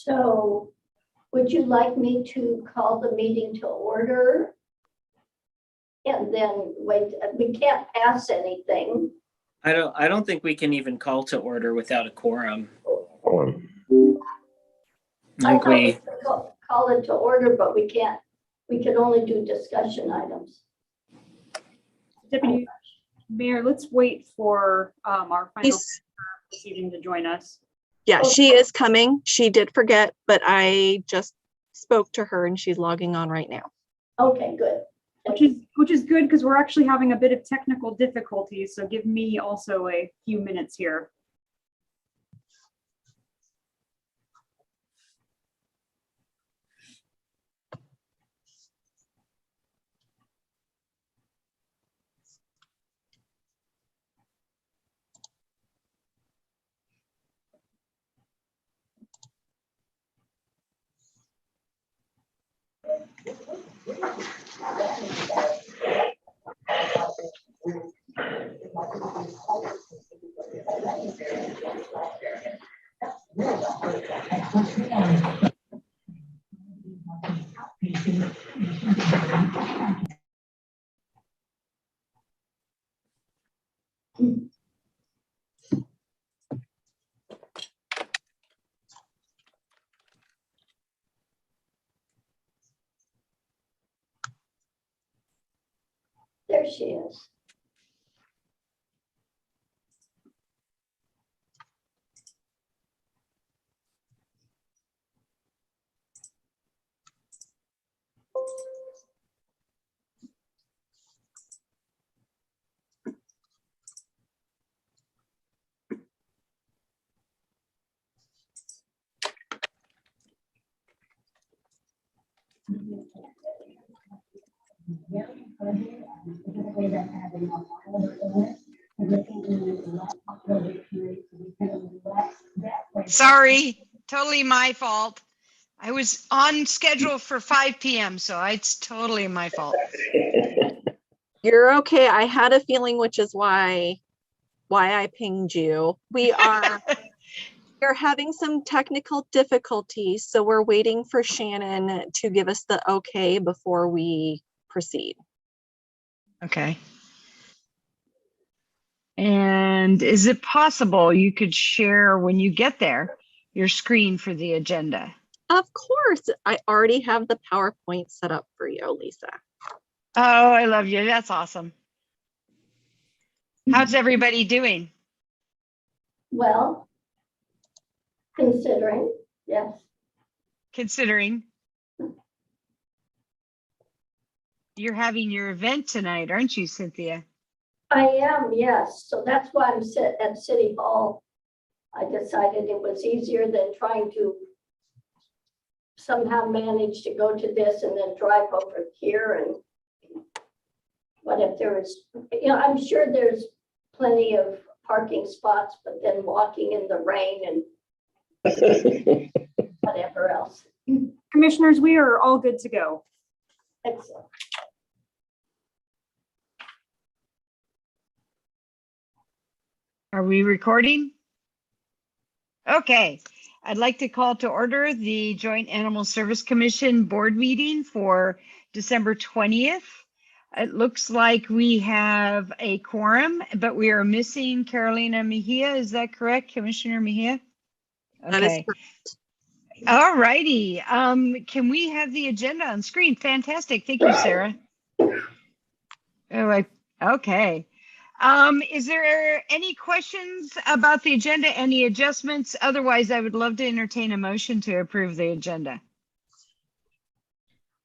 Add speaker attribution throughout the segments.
Speaker 1: So would you like me to call the meeting to order? And then wait, we can't pass anything.
Speaker 2: I don't think we can even call to order without a quorum.
Speaker 1: I
Speaker 2: Like
Speaker 1: thought we
Speaker 2: we,
Speaker 1: could call it to order, but we can't. We can only do discussion items.
Speaker 3: Deputy Mayor, let's wait for our final this evening to join us.
Speaker 4: Yeah, she is coming. She did forget, but I just spoke to her and she's logging on right now.
Speaker 1: Okay, good.
Speaker 3: Which is good because we're actually having a bit of technical difficulties. So give me also a few minutes here.
Speaker 1: There she is.
Speaker 5: Sorry, totally my fault. I was on schedule for 5 p.m., so it's totally my fault.
Speaker 4: You're okay. I had a feeling, which is why I pinged you. We're having some technical difficulties, so we're waiting for Shannon to give us the okay before we proceed.
Speaker 5: Okay. And is it possible you could share when you get there your screen for the agenda?
Speaker 4: Of course, I already have the PowerPoint set up for you, Lisa.
Speaker 5: Oh, I love you. That's awesome. How's everybody doing?
Speaker 1: Well, considering, yes.
Speaker 5: Considering you're having your event tonight, aren't you, Cynthia?
Speaker 1: I am, yes. So that's why I'm at City Hall. I decided it was easier than trying to somehow manage to go to this and then drive over here. And what if there is, I'm sure there's plenty of parking spots, but then walking in the rain and whatever else.
Speaker 3: Commissioners, we are all good to go.
Speaker 1: Excellent.
Speaker 5: Are we recording? Okay. I'd like to call to order the Joint Animal Service Commission board meeting for December 20th. It looks like we have a quorum, but we are missing Carolina Mejia. Is that correct, Commissioner Mejia?
Speaker 4: That is
Speaker 5: Okay.
Speaker 4: correct.
Speaker 5: All righty. Can we have the agenda on screen? Fantastic. Thank you, Sarah. Okay. Is there any questions about the agenda? Any adjustments? Otherwise, I would love to entertain a motion to approve the agenda.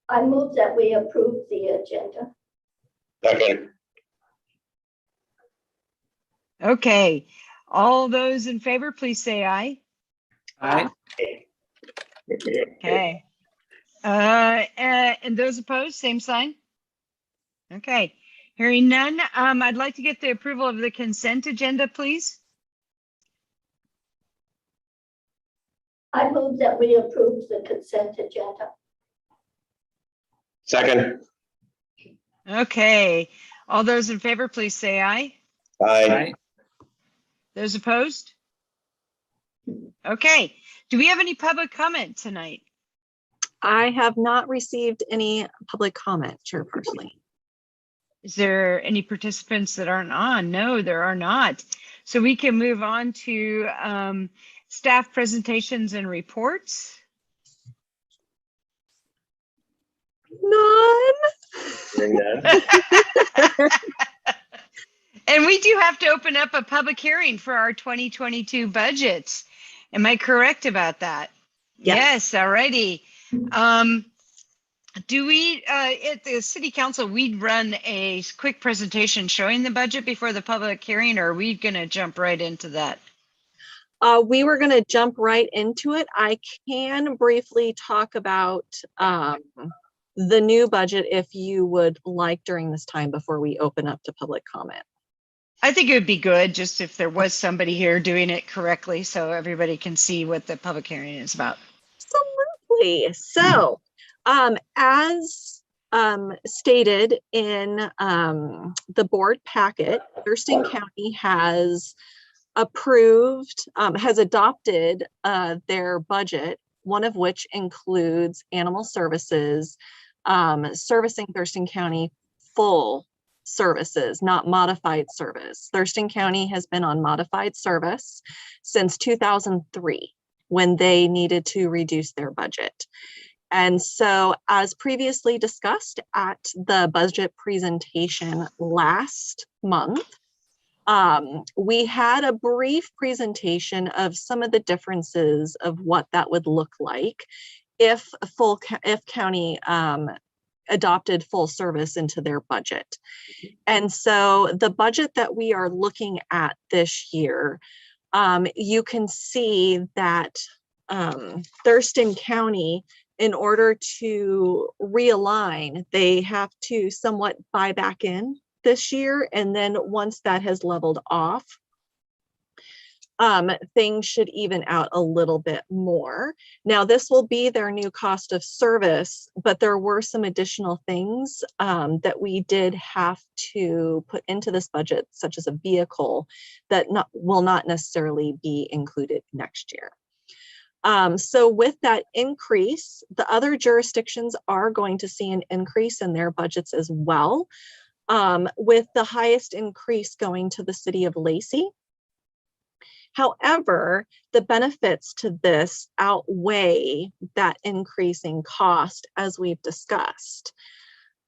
Speaker 1: I move that we approve the agenda.
Speaker 6: Second.
Speaker 5: Okay. All those in favor, please say aye.
Speaker 2: I,
Speaker 5: Okay. And those opposed, same sign. Okay. Hearing none, I'd like to get the approval of the consent agenda, please.
Speaker 1: I move that we approve the consent agenda.
Speaker 6: Second.
Speaker 5: Okay. All those in favor, please say aye.
Speaker 6: Aye.
Speaker 2: I,
Speaker 5: Those opposed? Okay. Do we have any public comment tonight?
Speaker 4: I have not received any public comment, Chairperson.
Speaker 5: Is there any participants that aren't on? No, there are not. So we can move on to staff presentations and reports.
Speaker 4: None.
Speaker 6: Hearing none.
Speaker 5: And we do have to open up a public hearing for our 2022 budgets. Am I correct about that?
Speaker 4: Yes.
Speaker 5: Yes, alrighty. Do we, at the city council, we'd run a quick presentation showing the budget before the public hearing, or are we gonna jump right into that?
Speaker 4: We were going to jump right into it. I can briefly talk about the new budget if you would like during this time before we open up to public comment.
Speaker 5: I think it would be good just if there was somebody here doing it correctly so everybody can see what the public hearing is about.
Speaker 4: Absolutely. So, as stated in the board packet, Thurston County has adopted their budget, one of which includes animal services, servicing Thurston County full services, not modified service. Thurston County has been on modified service since 2003 when they needed to reduce their budget. And so, as previously discussed at the budget presentation last month, we had a brief presentation of some of the differences of what that would look like if county adopted full service into their budget. And so the budget that we are looking at this year, you can see that Thurston County, in order to realign, they have to somewhat buy back in this year. And then once that has leveled off, things should even out a little bit more. Now, this will be their new cost of service, but there were some additional things that we did have to put into this budget, such as a vehicle that will not necessarily be included next year. So with that increase, the other jurisdictions are going to see an increase in their budgets as well, with the highest increase going to the city of Lacey. However, the benefits to this outweigh that increasing cost, as we've discussed.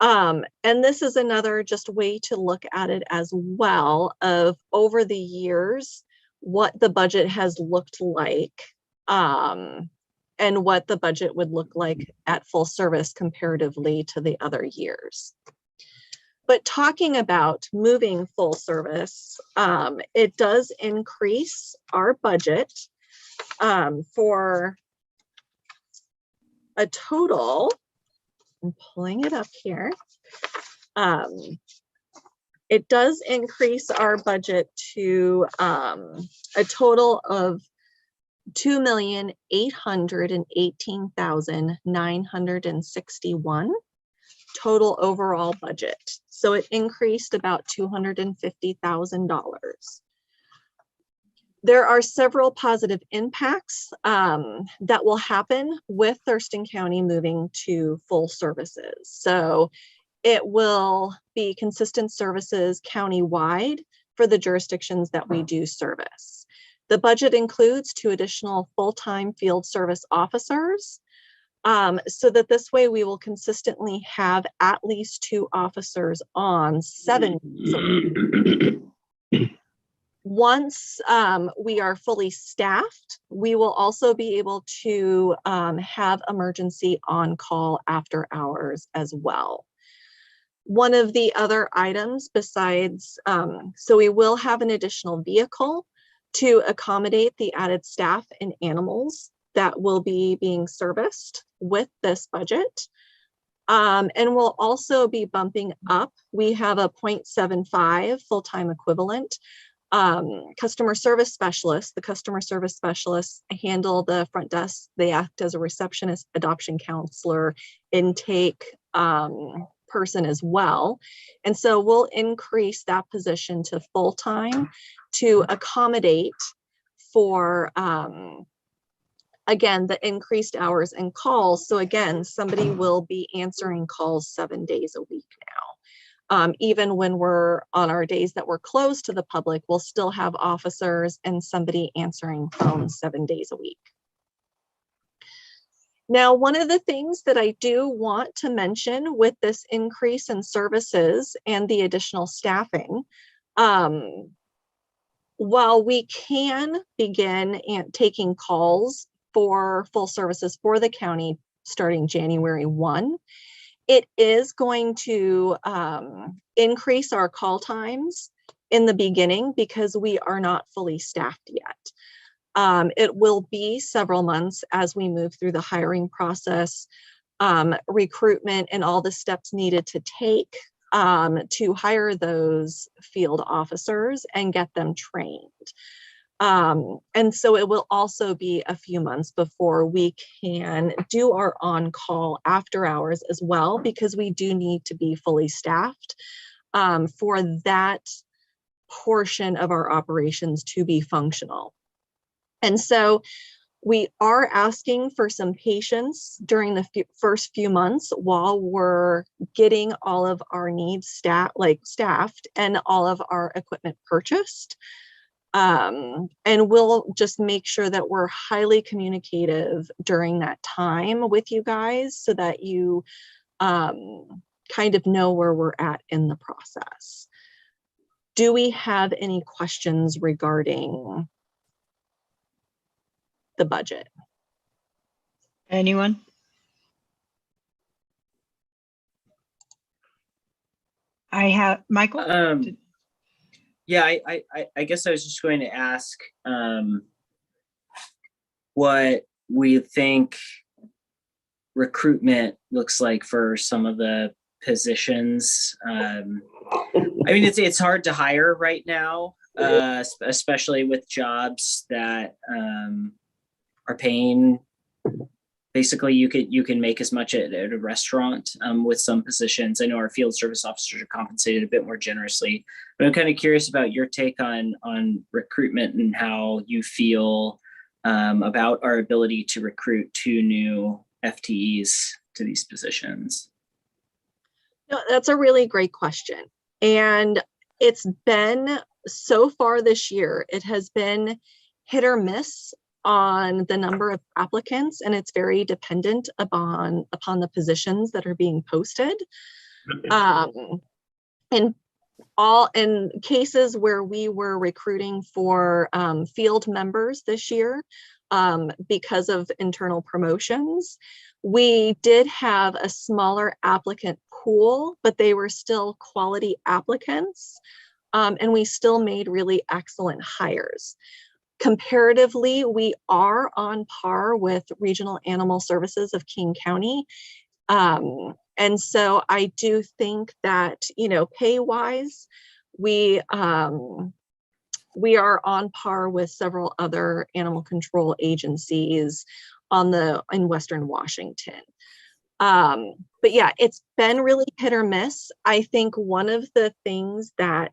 Speaker 4: And this is another just way to look at it as well, of over the years, what the budget has looked like, and what the budget would look like at full service comparatively to the other years. But talking about moving full service, it does increase our budget for a total, I'm pulling it up here. It does increase our budget to a total of $2,818,961 total overall budget. So it increased about $250,000. There are several positive impacts that will happen with Thurston County moving to full services. So it will be consistent services countywide for the jurisdictions that we do service. The budget includes 2 additional full-time field service officers, so that this way we will consistently have at least 2 officers on 7 days a week. Once we are fully staffed, we will also be able to have emergency on-call after hours as well. One of the other items besides, so we will have an additional vehicle to accommodate the added staff and animals that will be being serviced with this budget. And we'll also be bumping up. We have a 0.75 full-time equivalent customer service specialist. The customer service specialists handle the front desk. They act as a receptionist, adoption counselor, intake person as well. And so we'll increase that position to full-time to accommodate for, again, the increased hours and calls. So again, somebody will be answering calls 7 days a week now. Even when we're on our days that we're closed to the public, we'll still have officers and somebody answering phones 7 days a week. Now, one of the things that I do want to mention with this increase in services and the additional staffing, while we can begin taking calls for full services for the county starting January 1, it is going to increase our call times in the beginning because we are not fully staffed yet. It will be several months as we move through the hiring process, recruitment, and all the steps needed to take to hire those field officers and get them trained. And so it will also be a few months before we can do our on-call after hours as well, because we do need to be fully staffed for that portion of our operations to be functional. And so we are asking for some patience during the first few months while we're getting all of our needs staffed and all of our equipment purchased. And we'll just make sure that we're highly communicative during that time with you guys so that you kind of know where we're at in the process. Do we have any questions regarding the budget?
Speaker 5: Anyone? I have, Michael?
Speaker 2: Yeah, I guess I was just going to ask what we think recruitment looks like for some of the positions. I mean, it's hard to hire right now, especially with jobs that are paying. Basically, you can make as much at a restaurant with some positions. I know our field service officers are compensated a bit more generously, but I'm kind of curious about your take on recruitment and how you feel about our ability to recruit 2 new FTEs to these positions.
Speaker 4: No, that's a really great question. And it's been, so far this year, it has been hit or miss on the number of applicants, and it's very dependent upon the positions that are being posted. In cases where we were recruiting for field members this year, because of internal promotions, we did have a smaller applicant pool, but they were still quality applicants, and we still made really excellent hires. Comparatively, we are on par with Regional Animal Services of King County. And so I do think that, pay-wise, we are on par with several other animal control agencies in Western Washington. But yeah, it's been really hit or miss. I think one of the things that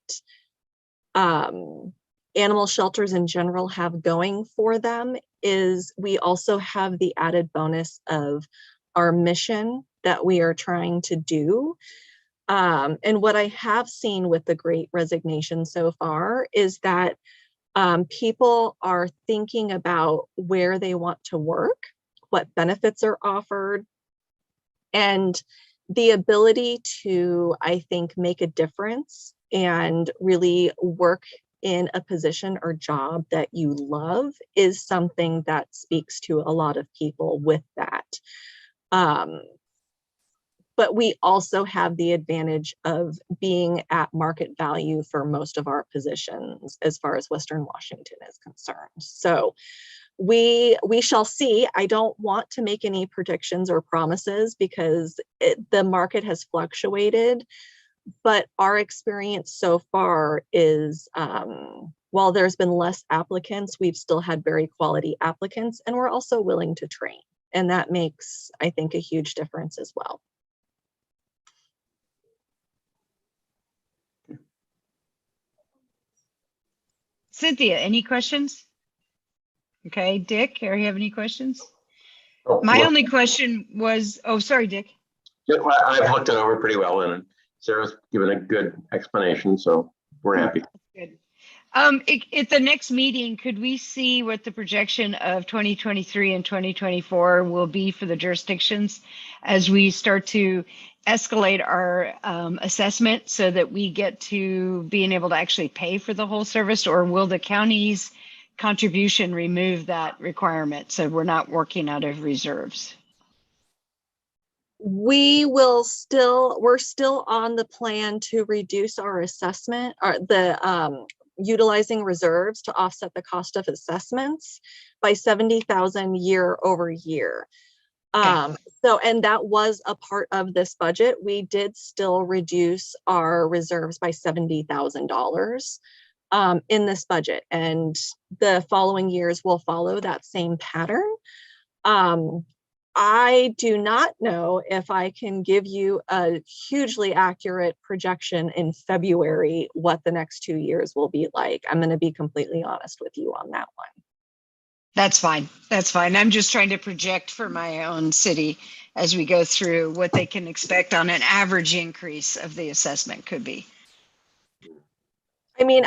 Speaker 4: animal shelters in general have going for them is we also have the added bonus of our mission that we are trying to do. And what I have seen with the Great Resignation so far is that people are thinking about where they want to work, what benefits are offered, and the ability to, I think, make a difference and really work in a position or job that you love is something that speaks to a lot of people with that. But we also have the advantage of being at market value for most of our positions as far as Western Washington is concerned. So we shall see. I don't want to make any predictions or promises because the market has fluctuated. But our experience so far is, while there's been less applicants, we've still had very quality applicants, and we're also willing to train. And that makes, I think, a huge difference as well.
Speaker 5: Cynthia, any questions? Okay, Dick, are you have any questions?
Speaker 6: Oh,
Speaker 5: My
Speaker 6: well,
Speaker 5: only question was, oh, sorry, Dick.
Speaker 6: yeah, well, I've looked it over pretty well, and Sarah's given a good explanation, so we're happy.
Speaker 5: Good. At the next meeting, could we see what the projection of 2023 and 2024 will be for the jurisdictions as we start to escalate our assessment so that we get to being able to actually pay for the whole service, or will the county's contribution remove that requirement so we're not working out of reserves?
Speaker 4: We're still on the plan to reduce our assessment, or utilizing reserves to offset the cost of assessments by 70,000 year over year. And that was a part of this budget. We did still reduce our reserves by $70,000 in this budget, and the following years will follow that same pattern. I do not know if I can give you a hugely accurate projection in February what the next 2 years will be like. I'm going to be completely honest with you on that one.
Speaker 5: That's fine. That's fine. I'm just trying to project for my own city as we go through what they can expect on an average increase of the assessment could be.
Speaker 4: I mean,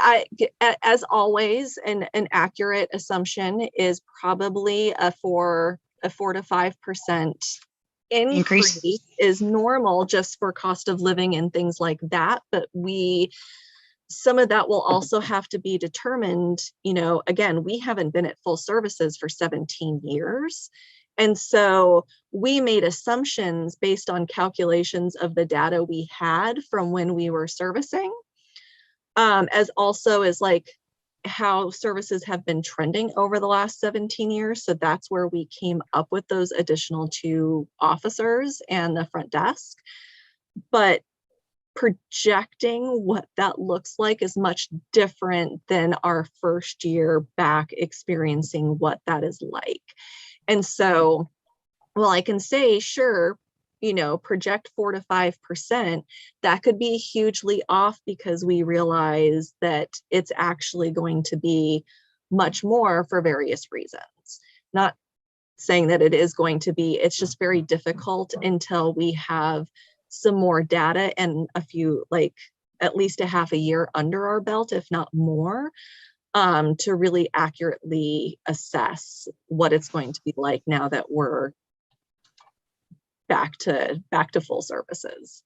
Speaker 4: as always, an accurate assumption is probably a 4 to 5% increase is normal just for cost of living and things like that. But some of that will also have to be determined. You know, again, we haven't been at full services for 17 years. And so we made assumptions based on calculations of the data we had from when we were servicing, as also as like how services have been trending over the last 17 years. So that's where we came up with those additional 2 officers and the front desk. But projecting what that looks like is much different than our first year back experiencing what that is like. And so, well, I can say, sure, you know, project 4 to 5%, that could be hugely off because we realize that it's actually going to be much more for various reasons. Not saying that it is going to be, it's just very difficult until we have some more data and a few, like at least a half a year under our belt, if not more, to really accurately assess what it's going to be like now that we're back to full services.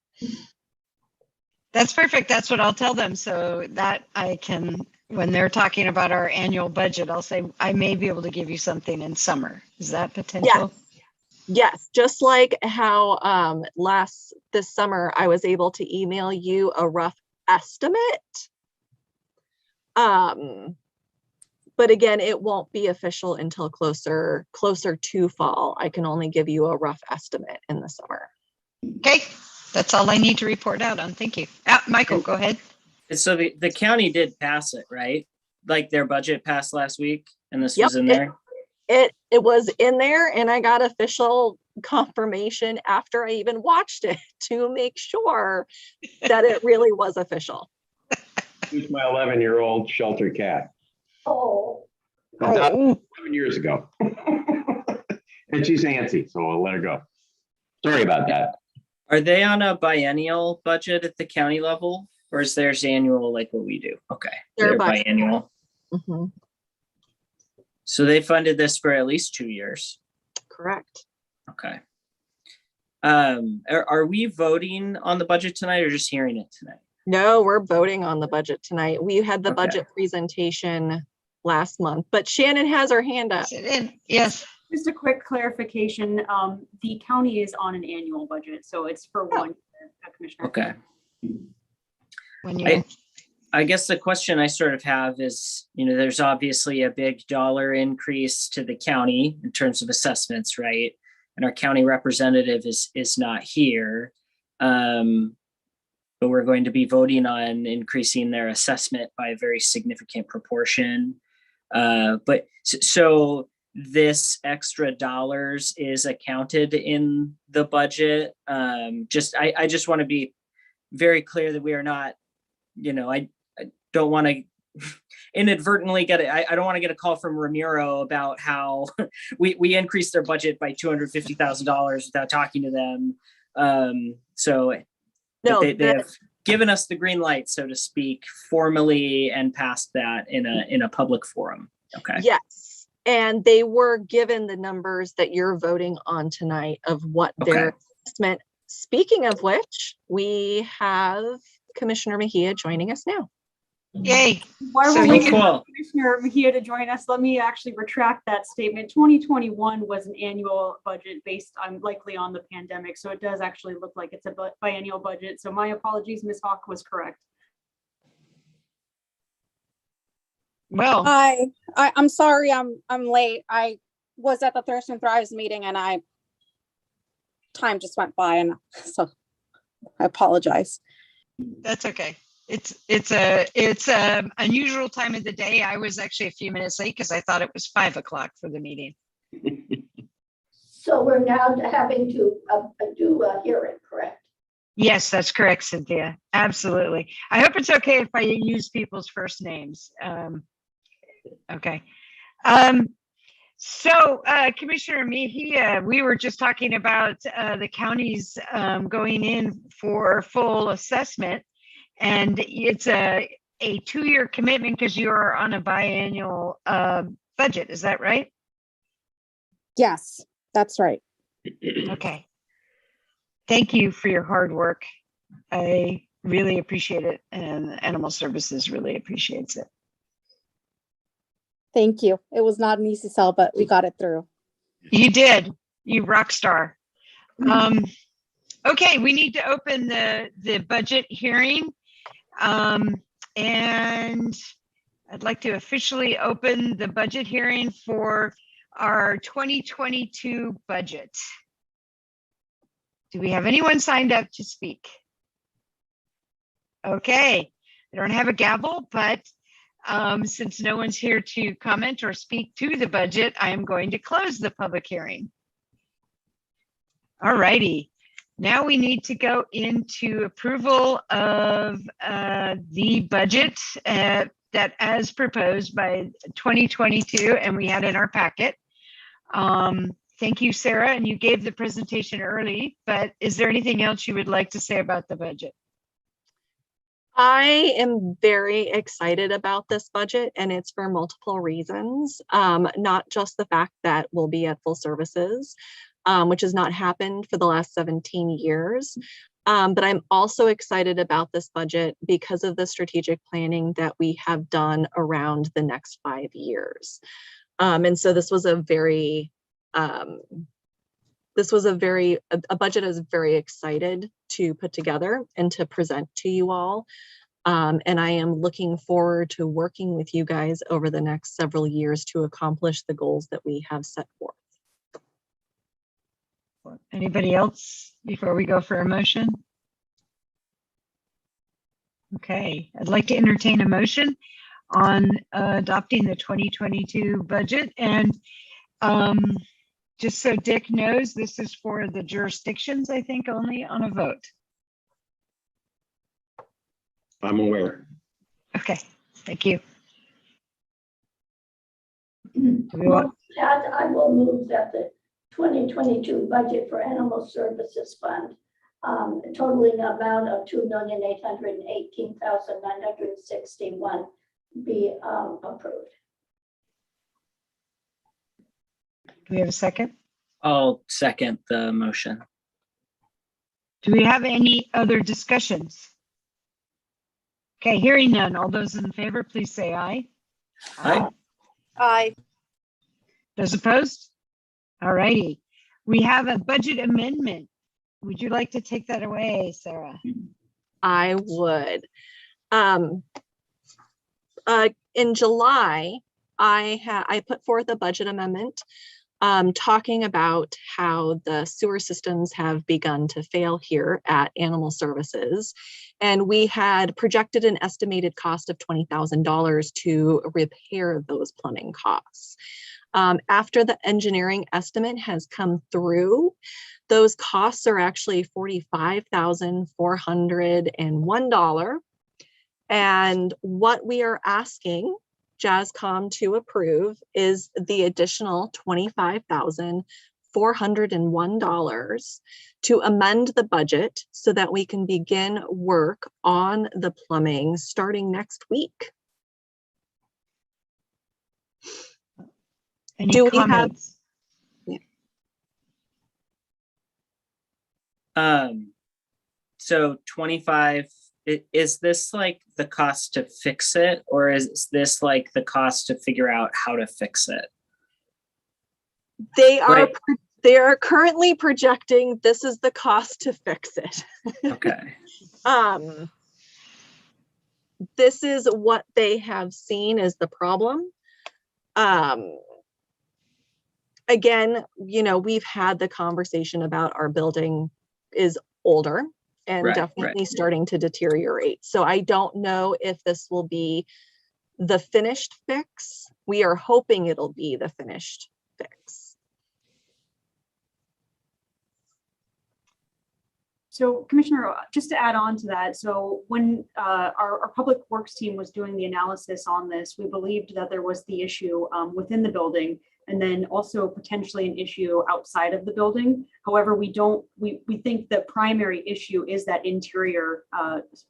Speaker 5: That's perfect. That's what I'll tell them. So that I can, when they're talking about our annual budget, I'll say, I may be able to give you something in summer. Is that potential?
Speaker 4: Yes, just like how this summer I was able to email you a rough estimate. But again, it won't be official until closer to fall. I can only give you a rough estimate in the summer.
Speaker 5: Okay, that's all I need to report out on. Thank you. Michael, go ahead.
Speaker 2: So the county did pass it, right? Like their budget passed last week, and this was in there?
Speaker 4: It was in there, and I got official confirmation after I even watched it to make sure that it really was official.
Speaker 7: Who's my 11-year-old shelter cat?
Speaker 1: Oh,
Speaker 7: 7 years ago. And she's antsy, so I'll let her go. Sorry about that.
Speaker 2: Are they on a biennial budget at the county level, or is theirs annual like what we do? Okay, they're biennial.
Speaker 4: Mm-hmm.
Speaker 2: So they funded this for at least 2 years.
Speaker 4: Correct.
Speaker 2: Okay. Are we voting on the budget tonight or just hearing it tonight?
Speaker 4: No, we're voting on the budget tonight. We had the budget presentation last month, but Shannon has her hand up.
Speaker 5: Yes.
Speaker 3: Just a quick clarification. The county is on an annual budget, so it's for 1 year, Commissioner.
Speaker 2: Okay.
Speaker 5: 1 year.
Speaker 2: I guess the question I sort of have is, you know, there's obviously a big dollar increase to the county in terms of assessments, right? And our county representative is not here. But we're going to be voting on increasing their assessment by a very significant proportion. But so this extra dollars is accounted in the budget. I just want to be very clear that we are not, you know, I don't want to inadvertently get it. I don't want to get a call from Ramiro about how we increased their budget by $250,000 without talking to them. So
Speaker 4: No,
Speaker 2: they have given us the green light, so to speak, formally, and passed that in a public forum. Okay.
Speaker 4: yes. And they were given the numbers that you're voting on tonight of what their assessment. Speaking of which, we have Commissioner Mejia joining us now.
Speaker 5: Yay.
Speaker 3: While
Speaker 5: So
Speaker 3: we're
Speaker 5: you
Speaker 3: waiting
Speaker 5: can-
Speaker 3: for Commissioner Mejia to join us, let me actually retract that statement. 2021 was an annual budget based on likely on the pandemic. So it does actually look like it's a biennial budget. So my apologies, Ms. Hawk was correct.
Speaker 5: Well,
Speaker 8: Hi, I'm sorry I'm late. I was at the Thurston Thrives meeting and time just went by, and so I apologize.
Speaker 5: that's okay. It's a unusual time of the day. I was actually a few minutes late because I thought it was 5 o'clock for the meeting.
Speaker 1: So we're now having to do a hearing, correct?
Speaker 5: Yes, that's correct, Cynthia. Absolutely. I hope it's okay if I use people's first names. Okay. So Commissioner Mejia, we were just talking about the counties going in for full assessment, and it's a 2-year commitment because you're on a biannual budget. Is that right?
Speaker 8: Yes, that's right.
Speaker 5: Okay. Thank you for your hard work. I really appreciate it, and Animal Services really appreciates it.
Speaker 8: Thank you. It was not an easy sell, but we got it through.
Speaker 5: You did. You rock star. Okay, we need to open the budget hearing. And I'd like to officially open the budget hearing for our 2022 budget. Do we have anyone signed up to speak? Okay, I don't have a gavel, but since no one's here to comment or speak to the budget, I am going to close the public hearing. All righty. Now we need to go into approval of the budget that as proposed by 2022, and we had in our packet. Thank you, Sarah, and you gave the presentation early, but is there anything else you would like to say about the budget?
Speaker 4: I am very excited about this budget, and it's for multiple reasons. Not just the fact that we'll be at full services, which has not happened for the last 17 years. But I'm also excited about this budget because of the strategic planning that we have done around the next 5 years. And so this was a budget I was very excited to put together and to present to you all. And I am looking forward to working with you guys over the next several years to accomplish the goals that we have set forth.
Speaker 5: Anybody else before we go for a motion? Okay, I'd like to entertain a motion on adopting the 2022 budget. And just so Dick knows, this is for the jurisdictions, I think, only on a vote.
Speaker 7: I'm aware.
Speaker 5: Okay, thank you.
Speaker 1: Well, that I will move that the 2022 budget for Animal Services Fund, totaling amount of $2,818,961 be approved.
Speaker 5: Do we have a second?
Speaker 2: I'll second the motion.
Speaker 5: Do we have any other discussions? Okay, hearing none. All those in favor, please say aye.
Speaker 2: Aye.
Speaker 8: Aye.
Speaker 5: Those opposed? All righty. We have a budget amendment. Would you like to take that away, Sarah?
Speaker 4: I would. In July, I put forth a budget amendment talking about how the sewer systems have begun to fail here at Animal Services. And we had projected an estimated cost of $20,000 to repair those plumbing costs. After the engineering estimate has come through, those costs are actually $45,401. And what we are asking JASCOM to approve is the additional $25,401 to amend the budget so that we can begin work on the plumbing starting next week.
Speaker 5: Any
Speaker 4: Do we have-
Speaker 5: comments?
Speaker 2: So 25, is this like the cost to fix it, or is this like the cost to figure out how to fix it?
Speaker 4: They are
Speaker 2: Right.
Speaker 4: they are currently projecting this is the cost to fix it.
Speaker 2: Okay.
Speaker 4: This is what they have seen as the problem. Again, you know, we've had the conversation about our building is older and
Speaker 2: Right,
Speaker 4: definitely
Speaker 2: right.
Speaker 4: starting to deteriorate. So I don't know if this will be the finished fix. We are hoping it'll be the finished fix.
Speaker 3: So Commissioner, just to add on to that, so when our Public Works team was doing the analysis on this, we believed that there was the issue within the building and then also potentially an issue outside of the building. However, we think the primary issue is that interior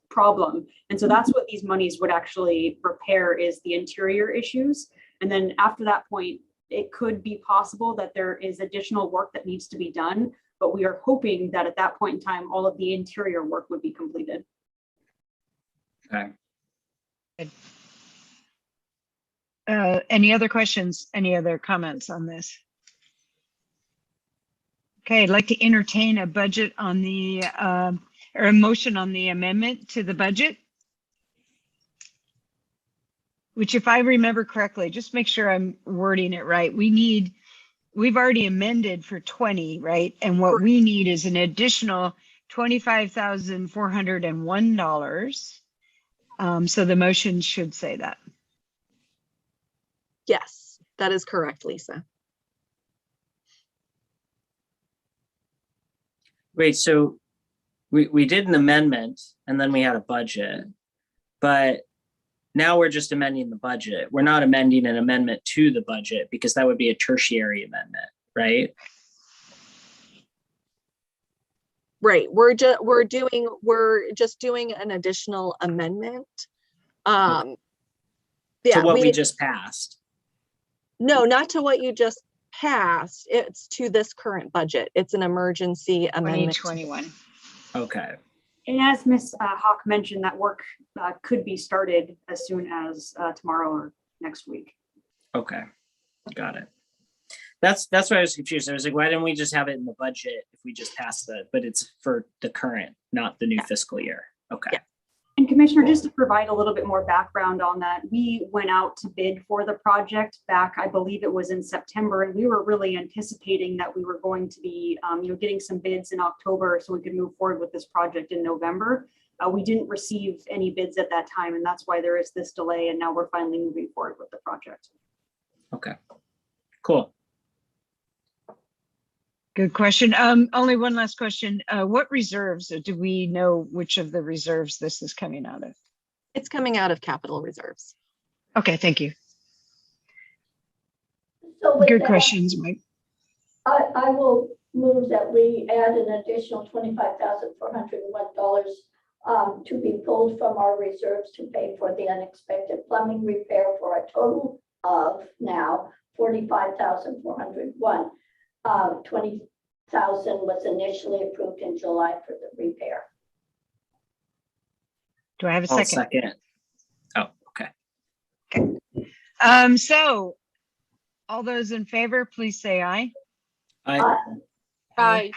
Speaker 3: problem. And so that's what these monies would actually repair, is the interior issues. And then after that point, it could be possible that there is additional work that needs to be done, but we are hoping that at that point in time, all of the interior work would be completed.
Speaker 2: Okay.
Speaker 5: Any other questions? Any other comments on this? Okay, I'd like to entertain a budget on the, or a motion on the amendment to the budget. Which, if I remember correctly, just make sure I'm wording it right. We've already amended for 20, right? And what we need is an additional $25,401. So the motion should say that.
Speaker 4: Yes, that is correct, Lisa.
Speaker 2: Wait, so we did an amendment and then we had a budget, but now we're just amending the budget. We're not amending an amendment to the budget because that would be a tertiary amendment, right?
Speaker 4: Right, we're just doing an additional amendment.
Speaker 2: To
Speaker 4: Yeah,
Speaker 2: what we just passed.
Speaker 4: no, not to what you just passed. It's to this current budget. It's an emergency amendment.
Speaker 5: 2021.
Speaker 2: Okay.
Speaker 3: And as Ms. Hawk mentioned, that work could be started as soon as tomorrow or next week.
Speaker 2: Okay. Got it. That's why I was confused. I was like, why didn't we just have it in the budget if we just passed it? But it's for the current, not the new fiscal year. Okay.
Speaker 4: Yeah.
Speaker 3: And Commissioner, just to provide a little bit more background on that, we went out to bid for the project back, I believe it was in September, and we were really anticipating that we were going to be, getting some bids in October so we could move forward with this project in November. We didn't receive any bids at that time, and that's why there is this delay. And now we're finally moving forward with the project.
Speaker 2: Okay. Cool.
Speaker 5: Good question. Only one last question. What reserves, or do we know which of the reserves this is coming out of?
Speaker 4: It's coming out of capital reserves.
Speaker 5: Okay, thank you.
Speaker 1: So with
Speaker 5: Good
Speaker 1: that,
Speaker 5: questions, Mike.
Speaker 1: I will move that we add an additional $25,401 to be pulled from our reserves to pay for the unexpected plumbing repair for a total of now $45,401. 20,000 was initially approved in July for the repair.
Speaker 5: Do I have a
Speaker 2: I'll
Speaker 5: second?
Speaker 2: second. Oh, okay.
Speaker 5: So all those in favor, please say aye.
Speaker 8: Aye.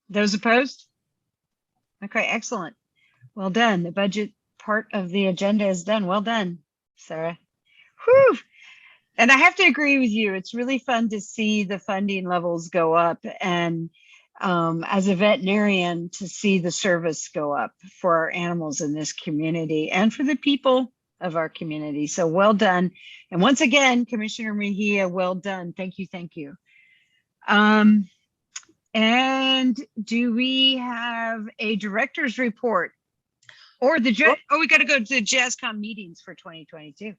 Speaker 5: Those opposed? Okay, excellent. Well done. The budget part of the agenda is done. Well done, Sarah. Whew. And I have to agree with you. It's really fun to see the funding levels go up, and as a veterinarian, to see the service go up for our animals in this community and for the people of our community. So well done. And once again, Commissioner Mejia, well done. Thank you. Thank you. And do we have a director's report? Or we got to go to the JazzCon meetings for 2022.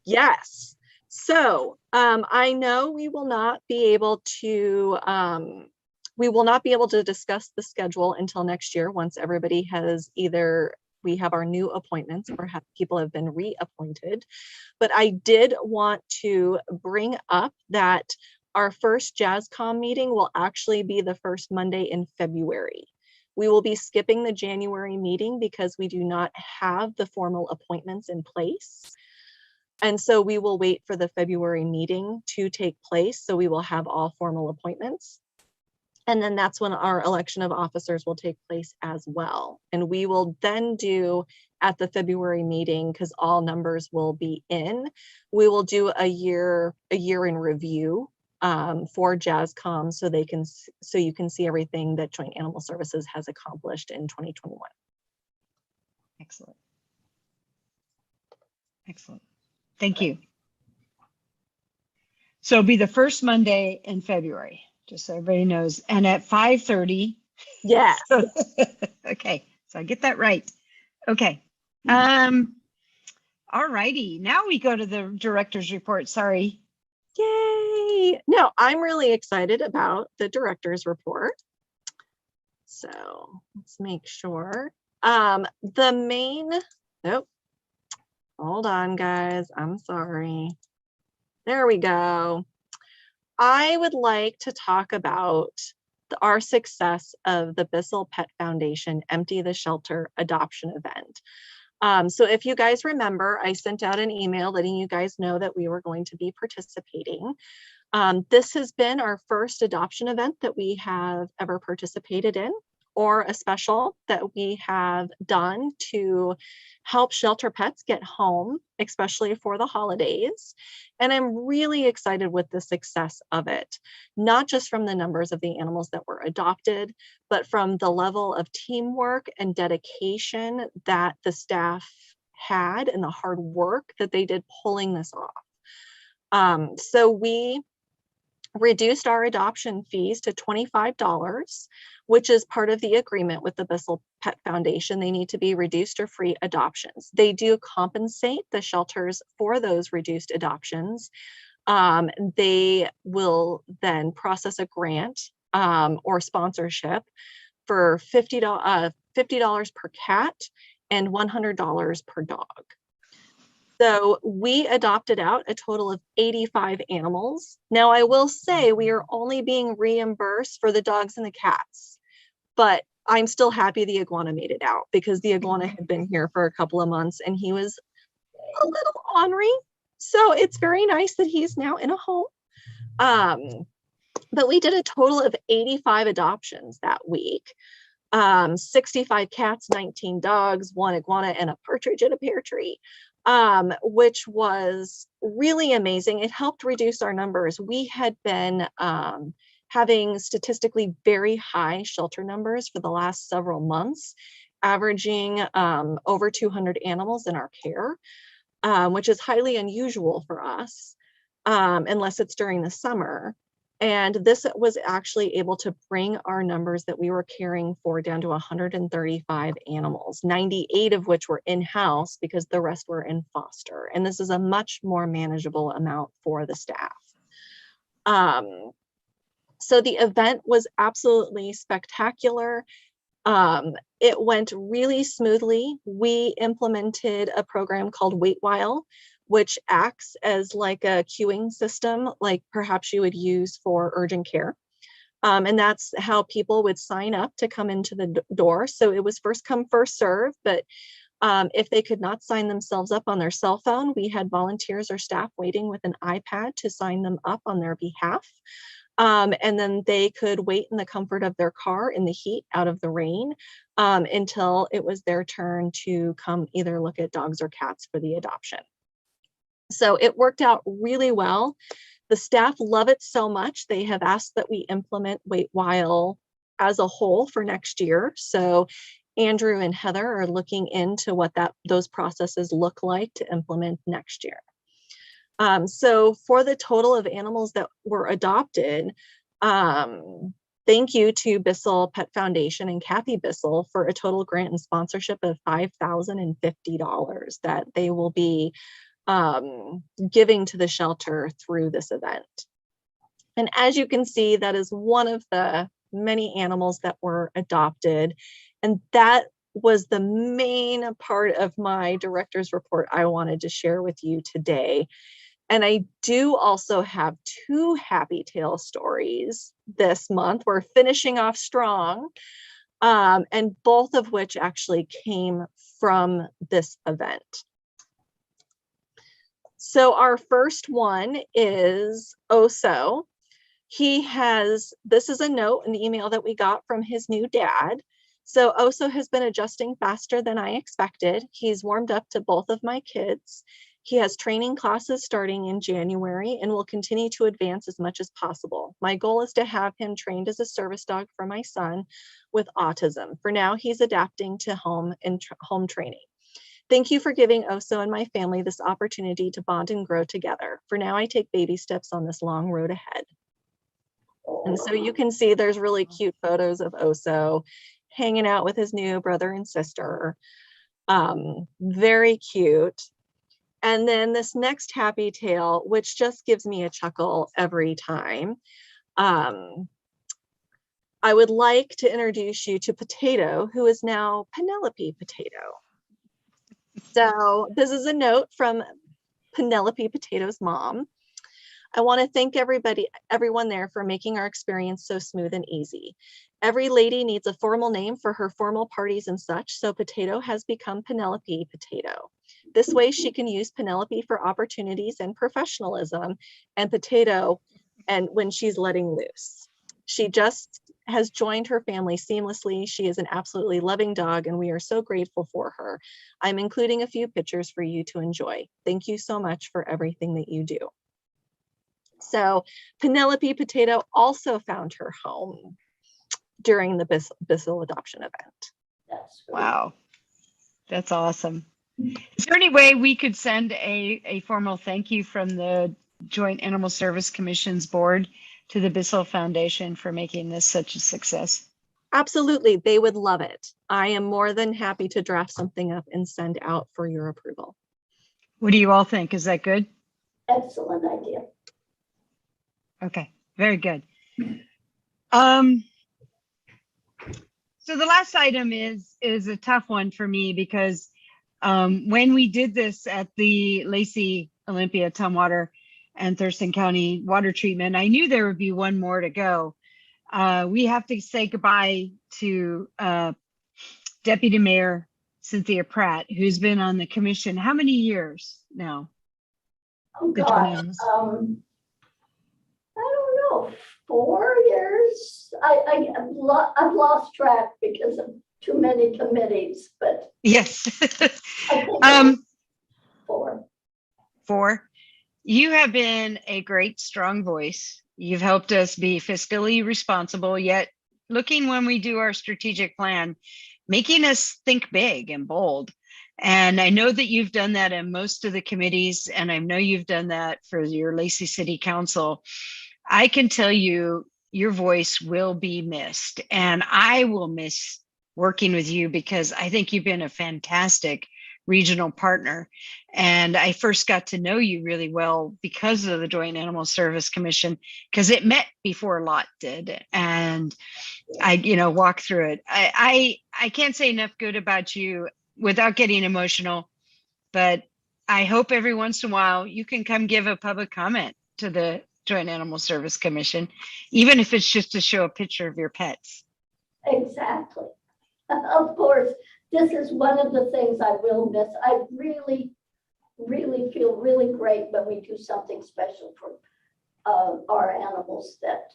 Speaker 4: Yes. So I know we will not be able to discuss the schedule until next year once everybody has we have our new appointments or people have been reappointed. But I did want to bring up that our first JazzCon meeting will actually be the first Monday in February. We will be skipping the January meeting because we do not have the formal appointments in place. And so we will wait for the February meeting to take place. So we will have all formal appointments. And then that's when our election of officers will take place as well. And we will then do at the February meeting, because all numbers will be in, we will do a year in review for JazzCom so you can see everything that Joint Animal Services has accomplished in 2021.
Speaker 5: Excellent. Excellent. Thank you. So it'll be the first Monday in February, just so everybody knows, and at 5:30.
Speaker 4: Yes.
Speaker 5: Okay, so I get that right. Okay. All righty. Now we go to the director's report. Sorry.
Speaker 4: Yay. No, I'm really excited about the director's report. So let's make sure. Nope. Hold on, guys. I'm sorry. There we go. I would like to talk about our success of the Bissell Pet Foundation Empty the Shelter adoption event. So if you guys remember, I sent out an email letting you guys know that we were going to be participating. This has been our first adoption event that we have ever participated in, or a special that we have done to help shelter pets get home, especially for the holidays. And I'm really excited with the success of it, not just from the numbers of the animals that were adopted, but from the level of teamwork and dedication that the staff had and the hard work that they did pulling this off. So we reduced our adoption fees to $25, which is part of the agreement with the Bissell Pet Foundation. They need to be reduced or free adoptions. They do compensate the shelters for those reduced adoptions. They will then process a grant or sponsorship for $50 per cat and $100 per dog. So we adopted out a total of 85 animals. Now I will say we are only being reimbursed for the dogs and the cats, but I'm still happy the iguana made it out because the iguana had been here for a couple of months and he was a little ornery. So it's very nice that he's now in a home. But we did a total of 85 adoptions that week. 65 cats, 19 dogs, 1 iguana, and a partridge in a pear tree. Which was really amazing. It helped reduce our numbers. We had been having statistically very high shelter numbers for the last several months, averaging over 200 animals in our care, which is highly unusual for us, unless it's during the summer. And this was actually able to bring our numbers that we were caring for down to 135 animals, 98 of which were in-house because the rest were in foster. And this is a much more manageable amount for the staff. So the event was absolutely spectacular. It went really smoothly. We implemented a program called Wait While, which acts as like a queuing system, like perhaps you would use for urgent care. And that's how people would sign up to come into the door. So it was first come, first serve, but if they could not sign themselves up on their cell phone, we had volunteers or staff waiting with an iPad to sign them up on their behalf. And then they could wait in the comfort of their car in the heat out of the rain until it was their turn to come either look at dogs or cats for the adoption. So it worked out really well. The staff love it so much. They have asked that we implement Wait While as a whole for next year. So Andrew and Heather are looking into what those processes look like to implement next year. So for the total of animals that were adopted, Thank you to Bissell Pet Foundation and Kathy Bissell for a total grant and sponsorship of $5,050 that they will be giving to the shelter through this event. And as you can see, that is one of the many animals that were adopted. And that was the main part of my director's report I wanted to share with you today. And I do also have 2 happy tale stories this month. We're finishing off strong, and both of which actually came from this event. So our first one is Oso. This is a note, an email that we got from his new dad. So Oso has been adjusting faster than I expected. He's warmed up to both of my kids. He has training classes starting in January and will continue to advance as much as possible. My goal is to have him trained as a service dog for my son with autism. For now, he's adapting to home training. Thank you for giving Oso and my family this opportunity to bond and grow together. For now, I take baby steps on this long road ahead. And so you can see there's really cute photos of Oso hanging out with his new brother and sister. Very cute. And then this next happy tale, which just gives me a chuckle every time. I would like to introduce you to Potato, who is now Penelope Potato. So this is a note from Penelope Potato's mom. I want to thank everyone there for making our experience so smooth and easy. Every lady needs a formal name for her formal parties and such, so Potato has become Penelope Potato. This way she can use Penelope for opportunities and professionalism, and Potato and when she's letting loose. She just has joined her family seamlessly. She is an absolutely loving dog, and we are so grateful for her. I'm including a few pictures for you to enjoy. Thank you so much for everything that you do. So Penelope Potato also found her home during the Bissell adoption event.
Speaker 1: That's great.
Speaker 5: Wow, that's awesome. Is there any way we could send a formal thank you from the Joint Animal Service Commission's board to the Bissell Foundation for making this such a success?
Speaker 4: Absolutely, they would love it. I am more than happy to draft something up and send out for your approval.
Speaker 5: What do you all think? Is that good?
Speaker 1: Excellent idea.
Speaker 5: Okay, very good. So the last item is a tough one for me because when we did this at the Lacey, Olympia, Tumwater, and Thurston County water treatment, I knew there would be one more to go. We have to say goodbye to Deputy Mayor Cynthia Pratt, who's been on the commission how many years now?
Speaker 1: Oh gosh, I don't know, 4 years. I've lost track because of too many committees, but
Speaker 5: Yes.
Speaker 1: I think it was 4.
Speaker 5: 4. You have been a great, strong voice. You've helped us be fiscally responsible, yet looking when we do our strategic plan, making us think big and bold. And I know that you've done that in most of the committees, and I know you've done that for your Lacey City Council. I can tell you, your voice will be missed, and I will miss working with you because I think you've been a fantastic regional partner. And I first got to know you really well because of the Joint Animal Service Commission, because it met before Lot did. And I, walked through it. I can't say enough good about you without getting emotional, but I hope every once in a while you can come give a public comment to the Joint Animal Service Commission, even if it's just to show a picture of your pets.
Speaker 1: Exactly. Of course, this is one of the things I will miss. I really, really feel really great when we do something special for our animals that,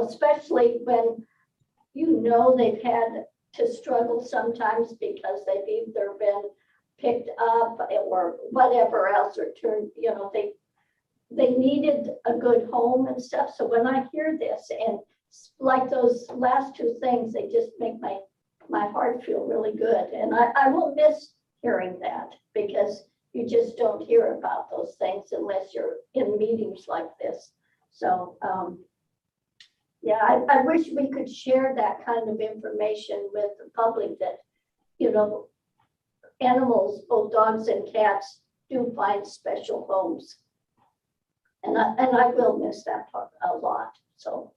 Speaker 1: especially when, they've had to struggle sometimes because they've either been picked up or whatever else, or turned, they needed a good home and stuff. So when I hear this, and like those last 2 things, they just make my heart feel really good. And I will miss hearing that because you just don't hear about those things unless you're in meetings like this. So Yeah, I wish we could share that kind of information with the public that, you know, animals, both dogs and cats, do find special homes. And I will miss that part a lot. So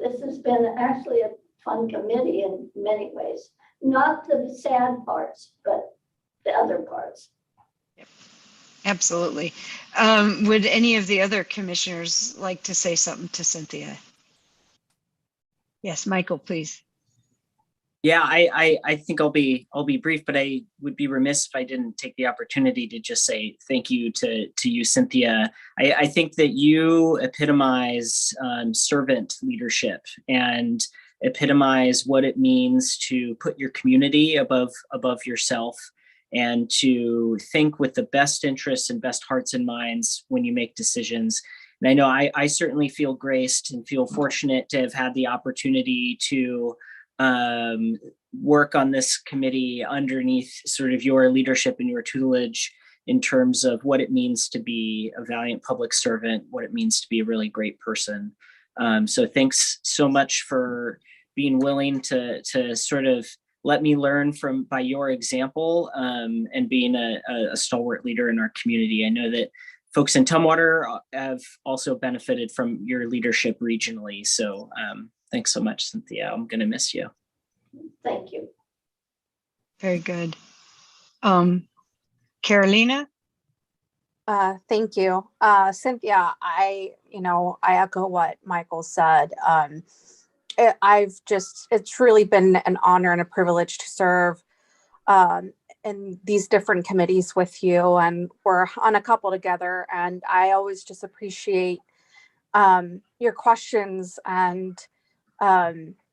Speaker 1: this has been actually a fun committee in many ways. Not the sad parts, but the other parts.
Speaker 5: Absolutely. Would any of the other commissioners like to say something to Cynthia? Yes, Michael, please.
Speaker 2: Yeah, I think I'll be brief, but I would be remiss if I didn't take the opportunity to just say thank you to you, Cynthia. I think that you epitomize servant leadership and epitomize what it means to put your community above yourself and to think with the best interests and best hearts and minds when you make decisions. And I know I certainly feel graced and feel fortunate to have had the opportunity to work on this committee underneath sort of your leadership and your tutelage in terms of what it means to be a valiant public servant, what it means to be a really great person. So thanks so much for being willing to sort of let me learn by your example and being a stalwart leader in our community. I know that folks in Tumwater have also benefited from your leadership regionally. So thanks so much, Cynthia. I'm going to miss you.
Speaker 1: Thank you.
Speaker 5: Very good. Carolina?
Speaker 8: Thank you. Cynthia, I echo what Michael said. It's really been an honor and a privilege to serve in these different committees with you, and we're on a couple together, and I always just appreciate your questions and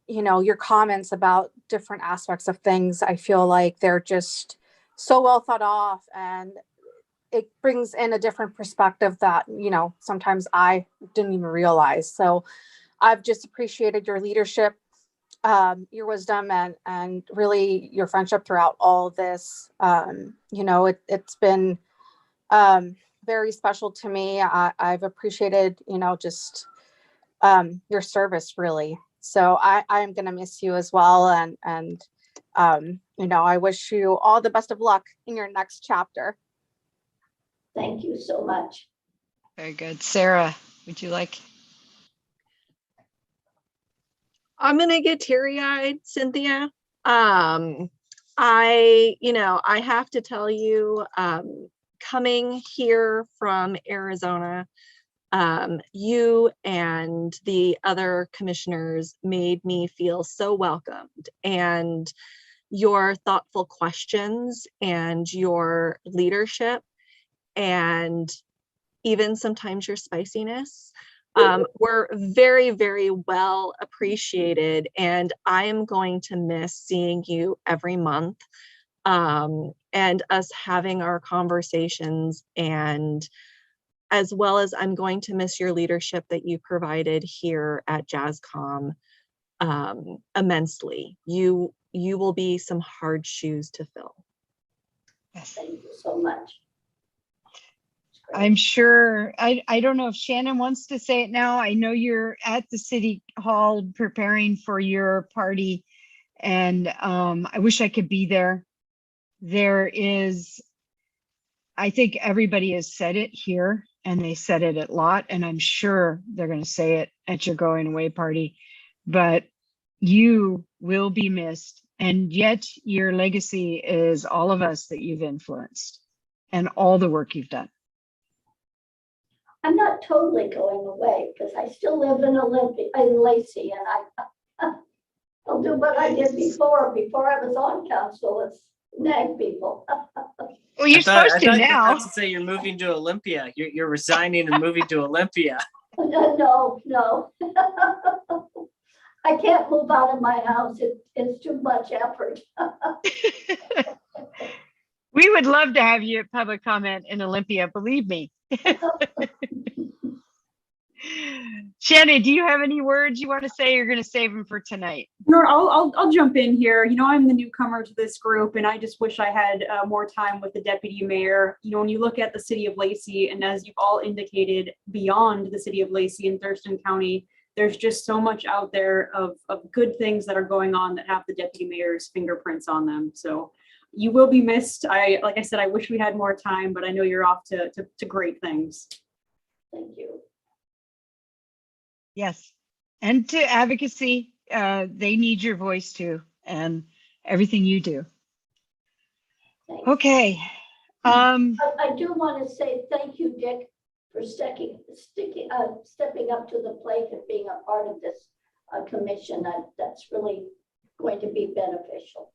Speaker 8: your comments about different aspects of things. I feel like they're just so well thought off, and it brings in a different perspective that, sometimes I didn't even realize. So I've just appreciated your leadership, your wisdom, and really your friendship throughout all of this. It's been very special to me. I've appreciated, just your service, really. So I am going to miss you as well. And I wish you all the best of luck in your next chapter.
Speaker 1: Thank you so much.
Speaker 5: Very good. Sarah, would you like?
Speaker 4: I'm going to get teary-eyed, Cynthia. I have to tell you, coming here from Arizona, you and the other commissioners made me feel so welcomed, and your thoughtful questions and your leadership and even sometimes your spiciness were very, very well appreciated. And I am going to miss seeing you every month and us having our conversations, and as well as I'm going to miss your leadership that you provided here at JazzCom immensely. You will be some hard shoes to fill.
Speaker 5: Yes.
Speaker 1: Thank you so much.
Speaker 5: I'm sure, I don't know if Shannon wants to say it now. I know you're at the city hall preparing for your party, and I wish I could be there. I think everybody has said it here, and they said it a lot, and I'm sure they're going to say it at your going away party, but you will be missed. And yet your legacy is all of us that you've influenced and all the work you've done.
Speaker 1: I'm not totally going away because I still live in Lacey, and I'll do what I did before I was on council. It's nag people.
Speaker 5: Well, you're supposed to
Speaker 2: you were
Speaker 5: now.
Speaker 2: about to say you're moving to Olympia. You're resigning and moving to Olympia.
Speaker 1: No. I can't move out of my house. It's too much effort.
Speaker 5: We would love to have you at public comment in Olympia, believe me. Shannon, do you have any words you want to say? You're going to save them for tonight.
Speaker 3: No, I'll jump in here. I'm the newcomer to this group, and I just wish I had more time with the deputy mayor. When you look at the city of Lacey, and as you've all indicated, beyond the city of Lacey in Thurston County, there's just so much out there of good things that are going on that have the deputy mayor's fingerprints on them. So you will be missed. Like I said, I wish we had more time, but I know you're off to great things.
Speaker 1: Thank you.
Speaker 5: Yes. And to advocacy, they need your voice too, and everything you do.
Speaker 1: Thanks.
Speaker 5: Okay.
Speaker 1: I do want to say thank you, Dick, for stepping up to the plate and being a part of this commission. That's really going to be beneficial.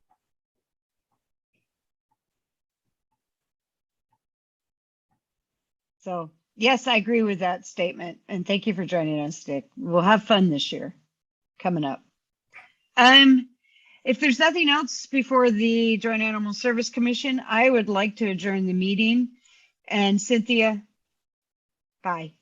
Speaker 5: So yes, I agree with that statement. And thank you for joining us, Dick. We'll have fun this year coming up. If there's nothing else before the Joint Animal Service Commission, I would like to adjourn the meeting. And Cynthia, bye.